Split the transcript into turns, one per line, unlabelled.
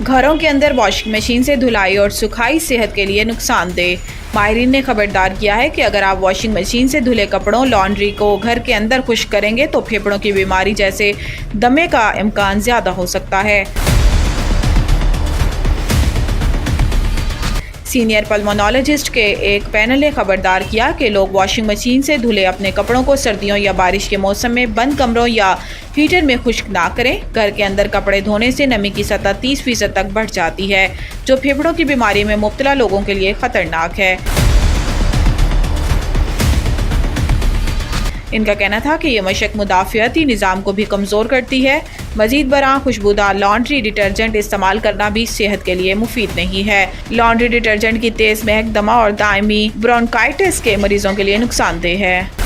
घरों के अंदर वॉशिंग मशीन से धुलाई और सुखाई सेहत के लिए नुकसानदेह। माहिरीन ने खबरदार किया है कि अगर आप वॉशिंग मशीन से धुले कपड़ों लॉन्ड्री को घर के अंदर खुश्क करेंगे तो फेफड़ों की बीमारी जैसे दमे का इम्कान ज़्यादा हो सकता है। सीनियर पल्मोनोलॉजिस्ट के एक पैनल ने खबरदार किया कि लोग वॉशिंग मशीन से धुले अपने कपड़ों को सर्दियों या बारिश के मौसम में बंद कमरों या हीटर में खुश्क ना करें। घर के अंदर कपड़े धोने से नमी की सतह 30% तक बढ़ जाती है, जो फेफड़ों की बीमारी में मुब्तला लोगों के लिए खतरनाक है। इनका कहना था कि ये मशक मुदाफ़ियाती निज़ाम को भी कमज़ोर करती है। मज़ीद बरां खुशबूदार लॉन्ड्री डिटर्जेंट इस्तेमाल करना भी सेहत के लिए मुफीद नहीं है। लॉन्ड्री डिटर्जेंट की तेज़ महक दमा और दायमी ब्रोंकाइटिस के मरीजों के लिए नुकसानदेह है।